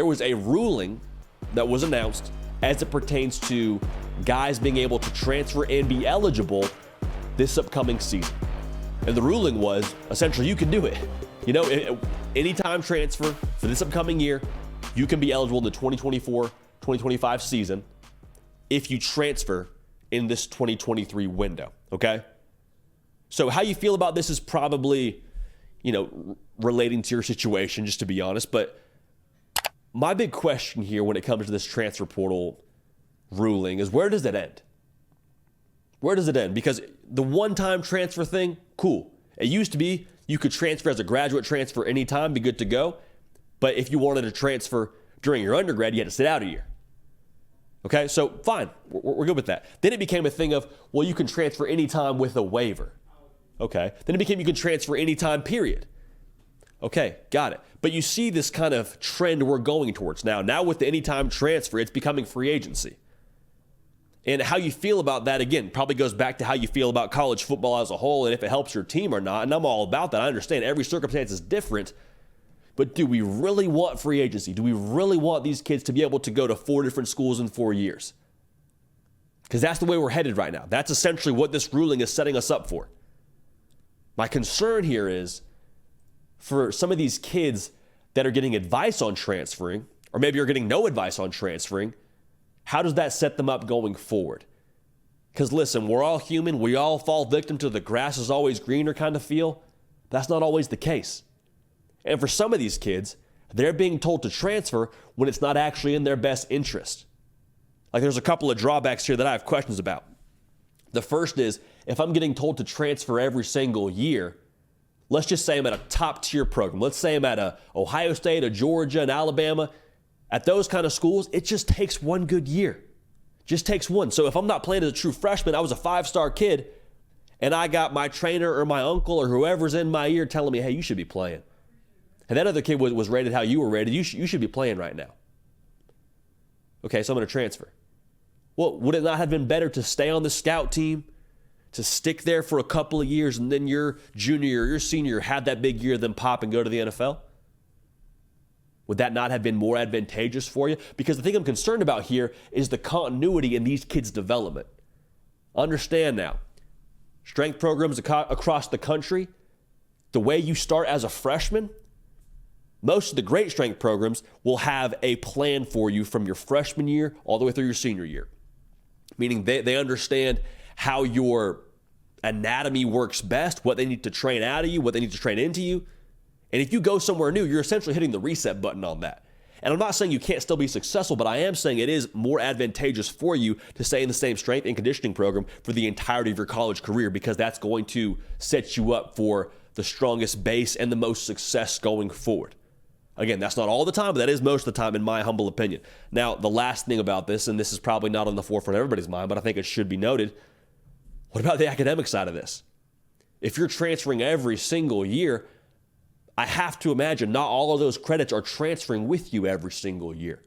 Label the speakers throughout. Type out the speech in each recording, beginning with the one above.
Speaker 1: was a ruling that was announced as it pertains to guys being able to transfer and be eligible this upcoming season. And the ruling was essentially you can do it. Anytime transfer for this upcoming year, you can be eligible in the 2024-2025 season if you transfer in this 2023 window, okay? So how you feel about this is probably, relating to your situation, just to be honest. But my big question here when it comes to this transfer portal ruling is, where does it end? Where does it end? Because the one-time transfer thing, cool. It used to be you could transfer as a graduate transfer anytime, be good to go. But if you wanted to transfer during your undergrad, you had to sit out a year. Okay, so fine, we're good with that. Then it became a thing of, well, you can transfer anytime with a waiver. Okay, then it became you can transfer anytime, period. Okay, got it. But you see this kind of trend we're going towards now. Now with the anytime transfer, it's becoming free agency. And how you feel about that, again, probably goes back to how you feel about college football as a whole and if it helps your team or not. And I'm all about that. I understand every circumstance is different. But do we really want free agency? Do we really want these kids to be able to go to 4 different schools in 4 years? Because that's the way we're headed right now. That's essentially what this ruling is setting us up for. My concern here is for some of these kids that are getting advice on transferring, or maybe are getting no advice on transferring, how does that set them up going forward? Because listen, we're all human. We all fall victim to the grass is always greener kind of feel. That's not always the case. And for some of these kids, they're being told to transfer when it's not actually in their best interest. Like there's a couple of drawbacks here that I have questions about. The first is, if I'm getting told to transfer every single year, let's just say I'm at a top tier program. Let's say I'm at a Ohio State, a Georgia, and Alabama. At those kind of schools, it just takes one good year. Just takes one. So if I'm not playing as a true freshman, I was a 5-star kid, and I got my trainer or my uncle or whoever's in my ear telling me, hey, you should be playing. And that other kid was rated how you were rated. You should be playing right now. Okay, so I'm going to transfer. Well, would it not have been better to stay on the scout team, to stick there for a couple of years, and then your junior or your senior have that big year, then pop and go to the NFL? Would that not have been more advantageous for you? Because the thing I'm concerned about here is the continuity in these kids' development. Understand now, strength programs across the country, the way you start as a freshman, most of the great strength programs will have a plan for you from your freshman year all the way through your senior year. Meaning they understand how your anatomy works best, what they need to train out of you, what they need to train into you. And if you go somewhere new, you're essentially hitting the reset button on that. And I'm not saying you can't still be successful, but I am saying it is more advantageous for you to stay in the same strength and conditioning program for the entirety of your college career, because that's going to set you up for the strongest base and the most success going forward. Again, that's not all the time, but that is most of the time in my humble opinion. Now, the last thing about this, and this is probably not on the forefront of everybody's mind, but I think it should be noted, what about the academic side of this? If you're transferring every single year, I have to imagine not all of those credits are transferring with you every single year.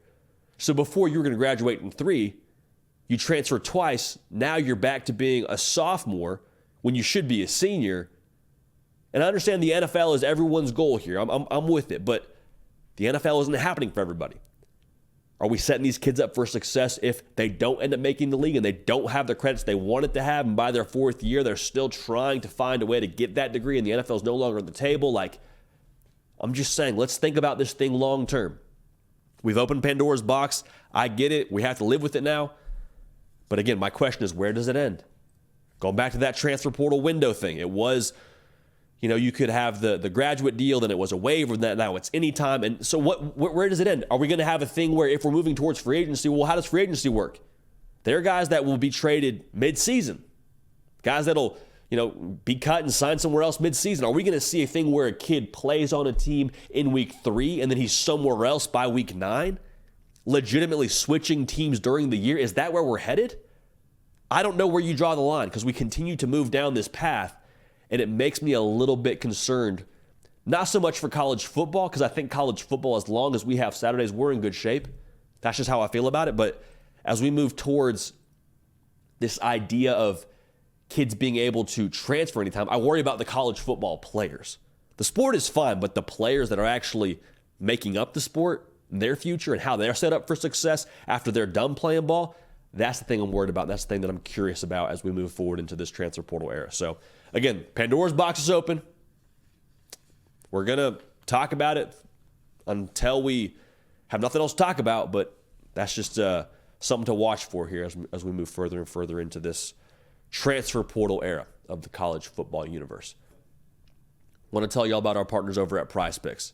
Speaker 1: So before you were going to graduate in 3, you transfer twice. Now you're back to being a sophomore when you should be a senior. And I understand the NFL is everyone's goal here. I'm with it, but the NFL isn't happening for everybody. Are we setting these kids up for success if they don't end up making the league and they don't have the credits they wanted to have, and by their 4th year, they're still trying to find a way to get that degree and the NFL is no longer on the table? Like, I'm just saying, let's think about this thing long term. We've opened Pandora's box. I get it. We have to live with it now. But again, my question is, where does it end? Going back to that transfer portal window thing, it was, you could have the graduate deal, then it was a waiver, then now it's anytime. And so where does it end? Are we going to have a thing where if we're moving towards free agency, well, how does free agency work? There are guys that will be traded mid-season. Guys that'll, be cut and sign somewhere else mid-season. Are we going to see a thing where a kid plays on a team in week 3 and then he's somewhere else by week 9? Legitimately switching teams during the year? Is that where we're headed? I don't know where you draw the line, because we continue to move down this path. And it makes me a little bit concerned, not so much for college football, because I think college football, as long as we have Saturdays, we're in good shape. That's just how I feel about it. But as we move towards this idea of kids being able to transfer anytime, I worry about the college football players. The sport is fine, but the players that are actually making up the sport, and their future and how they're set up for success after they're done playing ball, that's the thing I'm worried about. That's the thing that I'm curious about as we move forward into this transfer portal era. So, again, Pandora's box is open. We're going to talk about it until we have nothing else to talk about, but that's just something to watch for here as we move further and further into this transfer portal era of the college football universe. I want to tell y'all about our partners over at Prize Picks.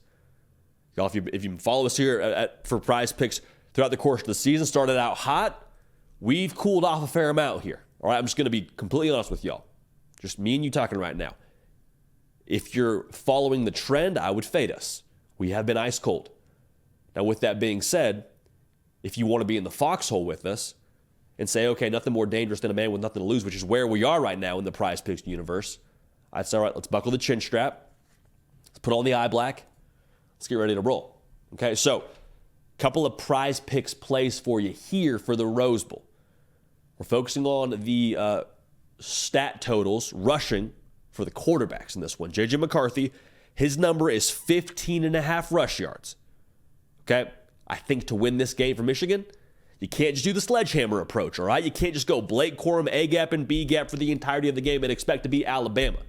Speaker 1: Y'all, if you follow us here for Prize Picks throughout the course of the season, started out hot, we've cooled off a fair amount here. All right, I'm just going to be completely honest with y'all. Just me and you talking right now. If you're following the trend, I would fade us. We have been ice cold. Now, with that being said, if you want to be in the foxhole with us and say, okay, nothing more dangerous than a man with nothing to lose, which is where we are right now in the Prize Picks universe, I'd say, all right, let's buckle the chin strap. Let's put on the eye black. Let's get ready to roll. Okay, so a couple of Prize Picks plays for you here for the Rose Bowl. We're focusing on the stat totals rushing for the quarterbacks in this one. J.J. McCarthy, his number is 15.5 rush yards. Okay, I think to win this game for Michigan, you can't just do the sledgehammer approach, all right? You can't just go Blake Corum, A-gap, and B-gap for the entirety of the game and expect to beat Alabama.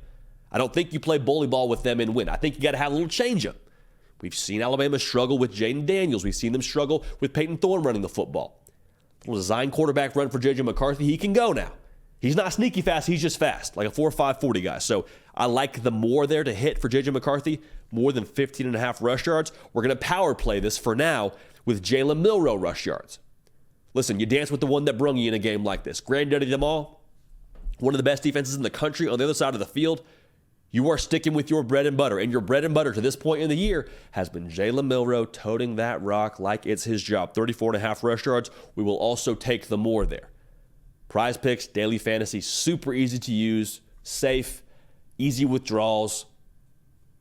Speaker 1: I don't think you play bully ball with them and win. I think you got to have a little change-up. We've seen Alabama struggle with Jaden Daniels. We've seen them struggle with Peyton Thorne running the football. A little design quarterback run for J.J. McCarthy. He can go now. He's not sneaky fast. He's just fast, like a 4.5 40 guy. So I like the more there to hit for J.J. McCarthy, more than 15.5 rush yards. We're going to power play this for now with Jalen Milroe rush yards. Listen, you dance with the one that brung you in a game like this. Granddaddy them all, one of the best defenses in the country on the other side of the field. You are sticking with your bread and butter, and your bread and butter to this point in the year has been Jalen Milroe toting that rock like it's his job. 34.5 rush yards. We will also take the more there. Prize Picks, daily fantasy, super easy to use, safe, easy withdrawals.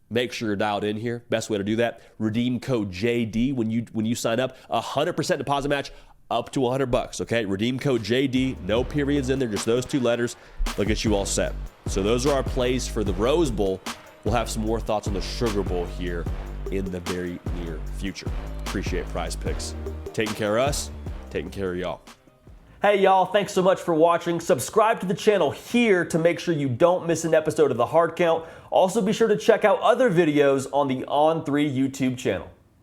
Speaker 1: Make sure you're dialed in here. Best way to do that, redeem code JD when you sign up. 100% deposit match up to $100, okay? Redeem code JD, no periods in there, just those two letters. They'll get you all set. So those are our plays for the Rose Bowl. We'll have some more thoughts on the Sugar Bowl here in the very near future. Appreciate Prize Picks. Taking care of us, taking care of y'all. Hey y'all, thanks so much for watching. Subscribe to the channel here to make sure you don't miss an episode of The Hard Count. Also be sure to check out other videos on the On3 YouTube channel.